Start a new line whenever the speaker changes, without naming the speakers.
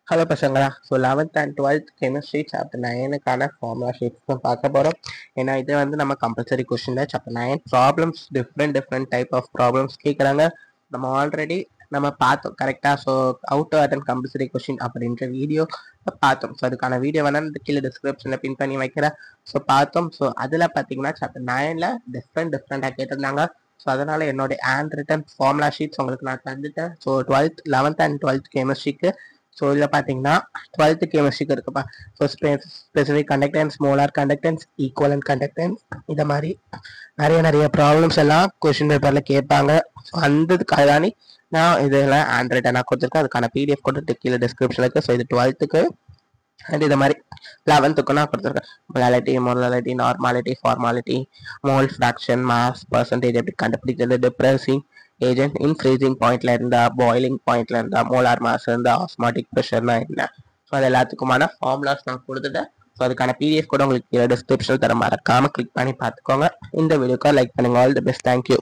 Hello பசங்களா. So 11th and 12th chemistry chapter 9க்கான formula sheets தான் பார்க்க போகிறோம். ஏன்னா இது வந்து நம்ம கம்பல்சரி கொஸ்டின் தான். Chapter 9 problems different type of problems கேட்குறாங்க. நம்ம ஆல்ரெடி பார்த்தோம் கரெக்டாக. So how to attend compulsory question அப்படின்ற வீடியோ பார்த்தோம். ஸோ அதுக்கான வீடியோ வேணால் கீழே டிஸ்கிரிப்ஷனில் பின் பண்ணி வைக்கிறேன். ஸோ பார்த்தோம். ஸோ அதில் பார்த்தீங்கன்னா சாப்டர் 9ல் டிஃப்ரெண்டாக கேட்டிருந்தாங்க. ஸோ அதனால் என்னுடைய ஹேண்ட் ரிட்டன் ஃபார்முலா ஷீட்ஸ் உங்களுக்கு நான் தந்துட்டேன். ஸோ 11th அண்ட் 12th கெமிஸ்ட்ரிக்கு. ஸோ இதில் பார்த்தீங்கன்னா 12th கெமிஸ்ட்ரிக்கு இருக்குப்பா. So specific conductance, molar conductance, equivalent conductance, இதை மாதிரி நிறைய ப்ராப்ளம்ஸ் எல்லாம் கொஸ்டின் பேப்பரில் கேட்பாங்க. ஸோ அந்த தானி நான் இதெல்லாம் ஹேண்ட் ரைட்டனாக கொடுத்துருக்கேன். அதுக்கான பிடிஎஃப் கொடுத்து கீழே டிஸ்கிரிப்ஷனில் இருக்குது. ஸோ இது 12th அண்ட் இது மாதிரி 11th நான் கொடுத்துருக்கேன். Molality, molality, normality, formality, mole fraction, mass, percentage எப்படி கண்டுபிடிக்கிறது, டிப்ரெசிங் ஏஜென்ட், இன் ஃப்ரீசிங் பாயிண்ட்ல இருந்தா, பாய்லிங் பாயிண்ட்ல இருந்தா, மோலார் மாஸ் இருந்தா, ஆஸ்மாட்டிக் ப்ரெஷர்னா என்ன, ஸோ அது எல்லாத்துக்குமான ஃபார்முலாஸ் நான் கொடுத்துட்டேன். ஸோ அதுக்கான பிடிஎஃப் கூட உங்களுக்கு டிஸ்கிரிப்ஷன் தர மறக்காம கிளிக் பண்ணி பார்த்துக்கோங்க. இந்த வீடியோக்கு லைக் பண்ணுங்க. All the best. தேங்க்யூ.